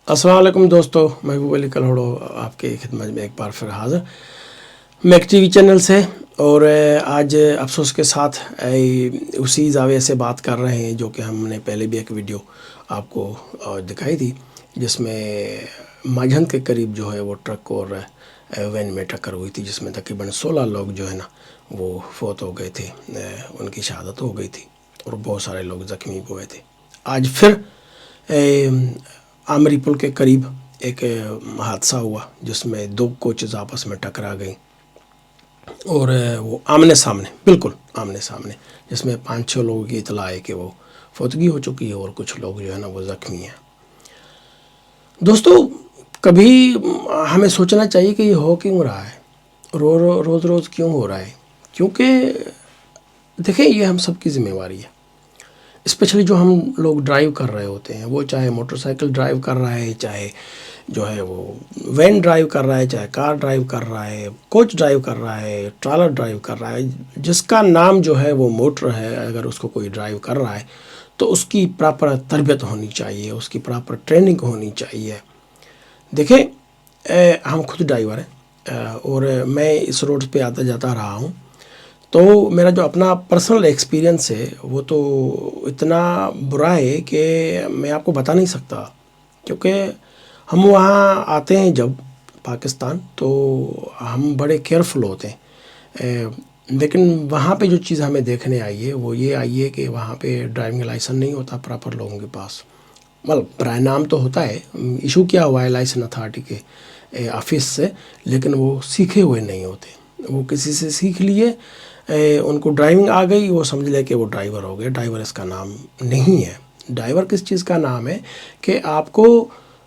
السلام علیکم دوستو، محبوب علی کلہوڑو آپ کے خدمت میں ایک بار پھر حاضر میک ٹی وی چینل سے۔ اور آج افسوس کے ساتھ اسی زاویے سے بات کر رہے ہیں جو کہ ہم نے پہلے بھی ایک ویڈیو آپ کو دکھائی تھی، جس میں ماجھن کے قریب جو ہے وہ ٹرک اور وین میں ٹکر ہوئی تھی، جس میں تقریباً 16 لوگ جو ہے نا وہ فوت ہو گئے تھے، ان کی شہادت ہو گئی تھی اور بہت سارے لوگ زخمی ہوئے تھے۔ آج پھر آمری پل کے قریب ایک حادثہ ہوا جس میں 2 کوچز آپس میں ٹکرا گئیں اور وہ آمنے سامنے، بالکل آمنے سامنے، جس میں 5-6 لوگوں کی اطلاع ہے کہ وہ فوتگی ہو چکی ہے اور کچھ لوگ جو ہے نا وہ زخمی ہیں۔ دوستو، کبھی ہمیں سوچنا چاہیے کہ یہ ہو کیوں رہا ہے، روز روز کیوں ہو رہا ہے، کیونکہ دیکھیں یہ ہم سب کی ذمہ واری ہے، اسپیشلی جو ہم لوگ ڈرائیو کر رہے ہوتے ہیں، وہ چاہے موٹر سائیکل ڈرائیو کر رہا ہے، چاہے جو ہے وہ وین ڈرائیو کر رہا ہے، چاہے کار ڈرائیو کر رہا ہے، کوچ ڈرائیو کر رہا ہے، ٹرالر ڈرائیو کر رہا ہے، جس کا نام جو ہے وہ موٹر ہے، اگر اس کو کوئی ڈرائیو کر رہا ہے تو اس کی پراپر تربیت ہونی چاہیے، اس کی پراپر ٹریننگ ہونی چاہیے۔ دیکھیں ہم خود ڈرائیور ہیں اور میں اس روڈ پہ آتا جاتا رہا ہوں، تو میرا جو اپنا پرسنل ایکسپیرینس ہے وہ تو اتنا برا ہے کہ میں آپ کو بتا نہیں سکتا، کیونکہ ہم وہاں آتے ہیں جب پاکستان تو ہم بڑے کیئرفل ہوتے ہیں، لیکن وہاں پہ جو چیز ہمیں دیکھنے آئی ہے وہ یہ آئی ہے کہ وہاں پہ ڈرائیونگ لائسنس نہیں ہوتا پراپر لوگوں کے پاس، مطلب برائے نام تو ہوتا ہے، ایشو کیا ہوا ہے لائسنس اتھارٹی کے آفس سے، لیکن وہ سیکھے ہوئے نہیں ہوتے، وہ کسی سے سیکھ لیے، ان کو ڈرائیونگ آ گئی، وہ سمجھ لے کہ وہ ڈرائیور ہو گئے۔ ڈرائیور اس کا نام نہیں ہے۔ ڈرائیور کس چیز کا نام ہے کہ آپ کو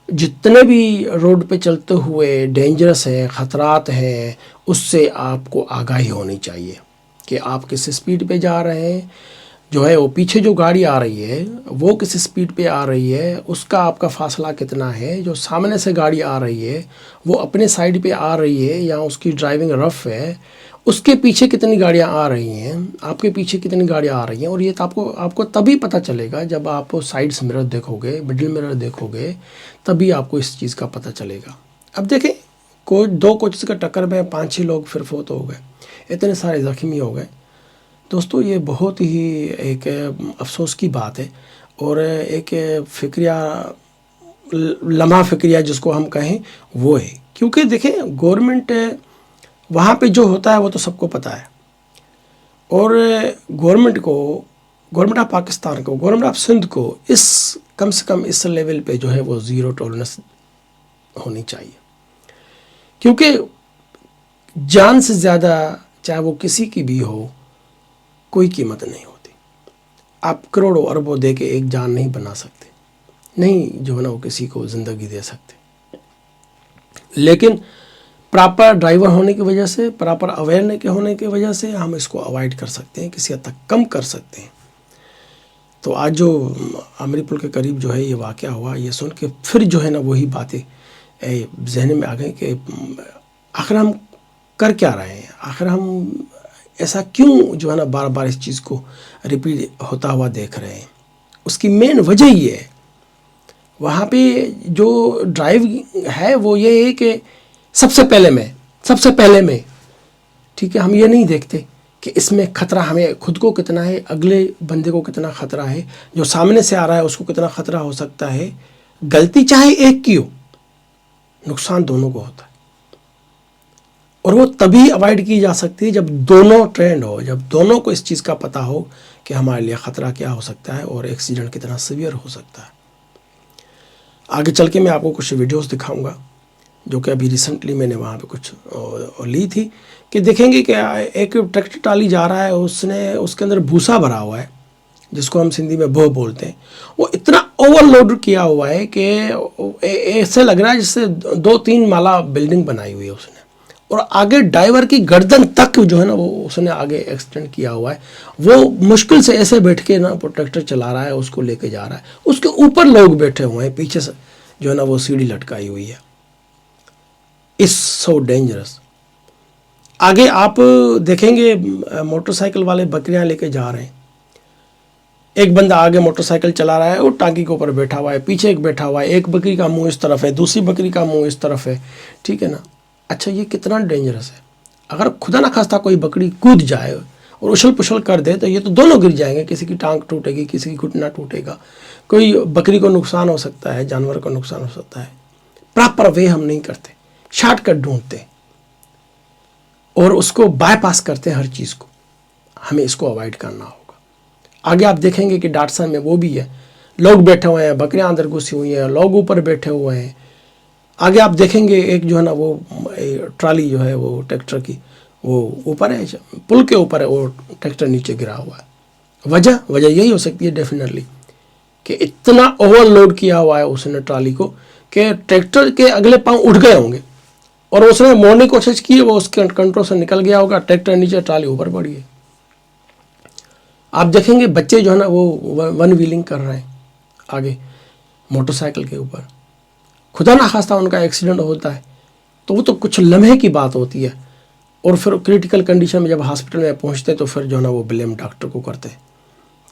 جتنے بھی روڈ پہ چلتے ہوئے ڈینجرس ہیں، خطرات ہیں، اس سے آپ کو آگاہی ہونی چاہیے کہ آپ کس سپیڈ پہ جا رہے ہیں، جو ہے وہ پیچھے جو گاڑی آ رہی ہے وہ کس سپیڈ پہ آ رہی ہے، اس کا آپ کا فاصلہ کتنا ہے، جو سامنے سے گاڑی آ رہی ہے وہ اپنے سائیڈ پہ آ رہی ہے یا اس کی ڈرائیونگ رف ہے، اس کے پیچھے کتنی گاڑیاں آ رہی ہیں، آپ کے پیچھے کتنی گاڑیاں آ رہی ہیں، اور یہ آپ کو تبھی پتہ چلے گا جب آپ سائیڈس مرر دیکھو گے، مڈل مرر دیکھو گے، تبھی آپ کو اس چیز کا پتہ چلے گا۔ اب دیکھیں 2 کوچز کا ٹکر میں 5-6 لوگ پھر فوت ہو گئے، اتنے سارے زخمی ہو گئے۔ دوستو یہ بہت ہی ایک افسوس کی بات ہے اور ایک فکریہ لمحہ فکریہ جس کو ہم کہیں وہ ہے، کیونکہ دیکھیں گورنمنٹ وہاں پہ جو ہوتا ہے وہ تو سب کو پتہ ہے، اور گورنمنٹ آف پاکستان کو، گورنمنٹ آف سندھ کو کم سے کم اس لیول پہ جو ہے وہ 0 ٹالرنس ہونی چاہیے، کیونکہ جان سے زیادہ چاہے وہ کسی کی بھی ہو کوئی قیمت نہیں ہوتی۔ آپ کروڑوں اربوں دے کے ایک جان نہیں بنا سکتے، نہیں جو ہے نا وہ کسی کو زندگی دے سکتے، لیکن پراپر ڈرائیور ہونے کی وجہ سے، پراپر اویئرنیس ہونے کی وجہ سے ہم اس کو اوائڈ کر سکتے ہیں، کسی حد تک کم کر سکتے ہیں۔ تو آج جو آمری پل کے قریب جو ہے یہ واقعہ ہوا، یہ سن کے پھر جو ہے نا وہی باتیں ذہن میں آ گئی کہ آخر ہم کر کیا رہے ہیں، آخر ہم ایسا کیوں جو ہے نا بار بار اس چیز کو ریپیٹ ہوتا ہوا دیکھ رہے ہیں۔ اس کی مین وجہ یہ ہے، وہاں پہ جو ڈرائیو ہے وہ یہ ہے کہ سب سے پہلے میں ٹھیک ہے، ہم یہ نہیں دیکھتے کہ اس میں خطرہ ہمیں خود کو کتنا ہے، اگلے بندے کو کتنا خطرہ ہے، جو سامنے سے آ رہا ہے اس کو کتنا خطرہ ہو سکتا ہے۔ غلطی چاہے ایک کی ہو، نقصان دونوں کو ہوتا ہے، اور وہ تبھی اوائڈ کی جا سکتی ہے جب دونوں ٹرینڈ ہو، جب دونوں کو اس چیز کا پتہ ہو کہ ہمارے لیے خطرہ کیا ہو سکتا ہے اور ایکسیڈنٹ کتنا سیویئر ہو سکتا ہے۔ آگے چل کے میں آپ کو کچھ ویڈیوز دکھاؤں گا جو کہ ابھی ریسنٹلی میں نے وہاں پہ کچھ لی تھی، کہ دیکھیں گے کہ ایک ٹریکٹر ٹرالی جا رہا ہے، اس کے اندر بھوسا بھرا ہوا ہے جس کو ہم سندھی میں بو بولتے ہیں، وہ اتنا اوور لوڈ کیا ہوا ہے کہ ایسے لگ رہا ہے جس سے 2-3 مالا بلڈنگ بنائی ہوئی ہے اس نے، اور آگے ڈرائیور کی گردن تک جو ہے نا وہ اس نے آگے ایکسٹینڈ کیا ہوا ہے، وہ مشکل سے ایسے بیٹھ کے نا وہ ٹریکٹر چلا رہا ہے، اس کو لے کے جا رہا ہے، اس کے اوپر لوگ بیٹھے ہوئے ہیں، پیچھے سے جو ہے نا وہ سیڑھی لٹکائی ہوئی ہے۔ It's so dangerous. آگے آپ دیکھیں گے موٹر سائیکل والے بکریاں لے کے جا رہے ہیں، ایک بندہ آگے موٹر سائیکل چلا رہا ہے اور ٹانکی کے اوپر بیٹھا ہوا ہے, پیچھے ایک بیٹھا ہوا ہے, ایک بکری کا منہ اس طرف ہے, دوسری بکری کا منہ اس طرف ہے, ٹھیک ہے نا. اچھا یہ کتنا ڈینجرس ہے. اگر خدا نہ خواستہ کوئی بکری کود جائے اور اچھل پچھل کر دے تو یہ تو دونوں گر جائیں گے, کسی کی ٹانگ ٹوٹے گی, کسی کی گھٹنا ٹوٹے گا, کوئی بکری کو نقصان ہو سکتا ہے, جانور کو نقصان ہو سکتا ہے. پراپر وے ہم نہیں کرتے, شارٹ کٹ ڈھونڈتے اور اس کو بائی پاس کرتے ہیں ہر چیز کو. ہمیں اس کو اوائڈ کرنا ہوگا. آگے آپ دیکھیں گے کہ ڈاٹسن میں وہ بھی ہے, لوگ بیٹھے ہوئے ہیں, بکریاں اندر گھسی ہوئی ہیں, لوگ اوپر بیٹھے ہوئے ہیں. آگے آپ دیکھیں گے ایک جو ہے نا وہ ٹرالی جو ہے وہ ٹریکٹر کی وہ اوپر ہے, پل کے اوپر ہے, وہ ٹریکٹر نیچے گرا ہوا ہے. وجہ یہی ہو سکتی ہے ڈیفینیٹلی کہ اتنا اوور لوڈ کیا ہوا ہے اس نے ٹرالی کو کہ ٹریکٹر کے اگلے پاؤں اٹھ گئے ہوں گے اور اس نے موڑنے کی کوشش کی, وہ اس کے کنٹرول سے نکل گیا ہوگا, ٹریکٹر نیچے, ٹرالی اوپر پڑی ہے. آپ دیکھیں گے بچے جو ہے نا وہ ون ویلنگ کر رہے ہیں آگے موٹر سائیکل کے اوپر. خدا نہ خواستہ ان کا ایکسیڈنٹ ہوتا ہے تو وہ تو کچھ لمحے کی بات ہوتی ہے, اور پھر کریٹیکل کنڈیشن میں جب ہاسپٹل میں پہنچتے تو پھر جو ہے نا وہ بلیم ڈاکٹر کو کرتے ہیں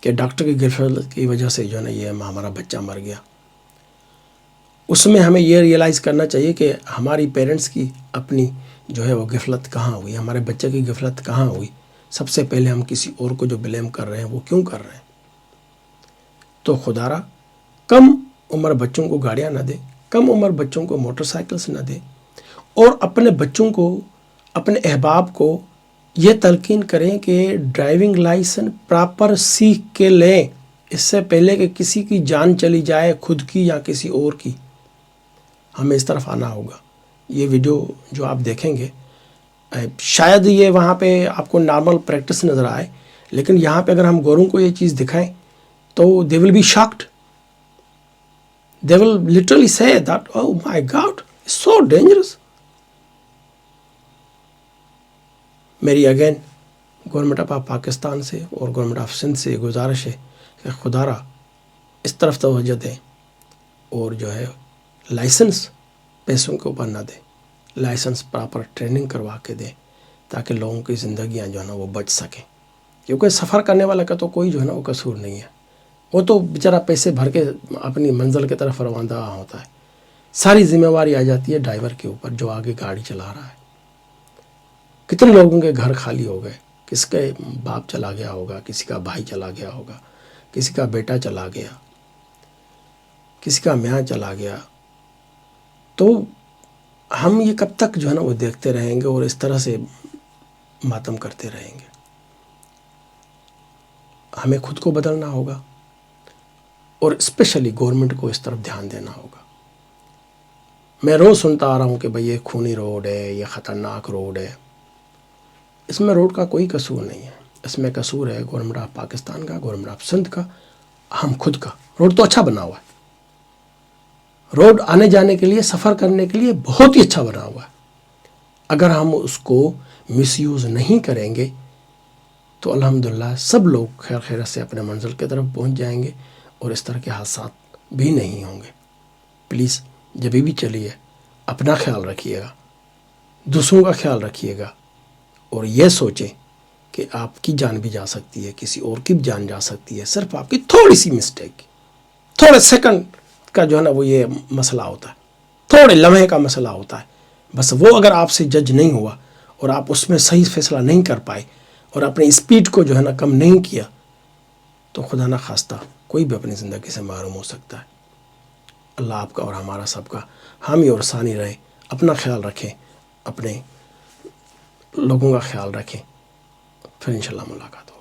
کہ ڈاکٹر کی غفلت کی وجہ سے جو ہے نا یہ ہمارا بچہ مر گیا. اس میں ہمیں یہ ریئلائز کرنا چاہیے کہ ہماری پیرنٹس کی اپنی جو ہے وہ غفلت کہاں ہوئی, ہمارے بچے کی غفلت کہاں ہوئی. سب سے پہلے ہم کسی اور کو جو بلیم کر رہے ہیں وہ کیوں کر رہے ہیں. تو خدا را کم عمر بچوں کو گاڑیاں نہ دے, کم عمر بچوں کو موٹر سائیکلس نہ دے, اور اپنے بچوں کو, اپنے احباب کو یہ تلقین کریں کہ ڈرائیونگ لائسنس پراپر سیکھ کے لیں اس سے پہلے کہ کسی کی جان چلی جائے, خود کی یا کسی اور کی. ہمیں اس طرف آنا ہوگا. یہ ویڈیو جو آپ دیکھیں گے شاید یہ وہاں پہ آپ کو نارمل پریکٹس نظر آئے, لیکن یہاں پہ اگر ہم گوروں کو یہ چیز دکھائیں تو they will be shocked. They will literally say that oh my god it's so dangerous. میری اگین گورنمنٹ آف پاکستان سے اور گورنمنٹ آف سندھ سے گزارش ہے کہ خدا را اس طرف توجہ دیں اور جو ہے لائسنس پیسوں کے اوپر نہ دیں, لائسنس پراپر ٹریننگ کروا کے دیں تاکہ لوگوں کی زندگیاں جو ہے نا وہ بچ سکیں. کیونکہ سفر کرنے والا کا تو کوئی جو ہے نا وہ قصور نہیں ہے, وہ تو بیچارہ پیسے بھر کے اپنی منزل کی طرف روانہ ہوتا ہے. ساری ذمہ داری آ جاتی ہے ڈرائیور کے اوپر جو آگے گاڑی چلا رہا ہے. کتنے لوگوں کے گھر خالی ہو گئے, کس کے باپ چلا گیا ہوگا, کسی کا بھائی چلا گیا ہوگا, کسی کا بیٹا چلا گیا, کسی کا میاں چلا گیا. تو ہم یہ کب تک جو ہے نا وہ دیکھتے رہیں گے اور اس طرح سے ماتم کرتے رہیں گے. ہمیں خود کو بدلنا ہوگا اور اسپیشلی گورنمنٹ کو اس طرف دھیان دینا ہوگا. میں روز سنتا آ رہا ہوں کہ بھئی یہ خونی روڈ ہے, یہ خطرناک روڈ ہے. اس میں روڈ کا کوئی قصور نہیں ہے, اس میں قصور ہے گورنمنٹ آف پاکستان کا, گورنمنٹ آف سندھ کا, ہم خود کا. روڈ تو اچھا بنا ہوا ہے, روڈ آنے جانے کے لیے, سفر کرنے کے لیے بہت ہی اچھا بنا ہوا ہے. اگر ہم اس کو مس یوز نہیں کریں گے تو الحمدللہ سب لوگ خیر خیرت سے اپنے منزل کی طرف پہنچ جائیں گے اور اس طرح کے حادثات بھی نہیں ہوں گے. پلیز جب بھی چلیے اپنا خیال رکھیے گا, دوسروں کا خیال رکھیے گا, اور یہ سوچیں کہ آپ کی جان بھی جا سکتی ہے, کسی اور کی بھی جان جا سکتی ہے, صرف آپ کی تھوڑی سی مسٹیک, تھوڑے سیکنڈ کا جو ہے نا وہ یہ مسئلہ ہوتا ہے, تھوڑے لمحے کا مسئلہ ہوتا ہے. بس وہ اگر آپ سے جج نہیں ہوا اور آپ اس میں صحیح فیصلہ نہیں کر پائے اور اپنی اسپیڈ کو جو ہے نا کم نہیں کیا تو خدا نہ خواستہ کوئی بھی اپنی زندگی سے محروم ہو سکتا ہے. اللہ آپ کا اور ہمارا سب کا حامی اور ثانی رہے. اپنا خیال رکھیں, اپنے لوگوں کا خیال رکھیں. پھر انشاءاللہ ملاقات ہو.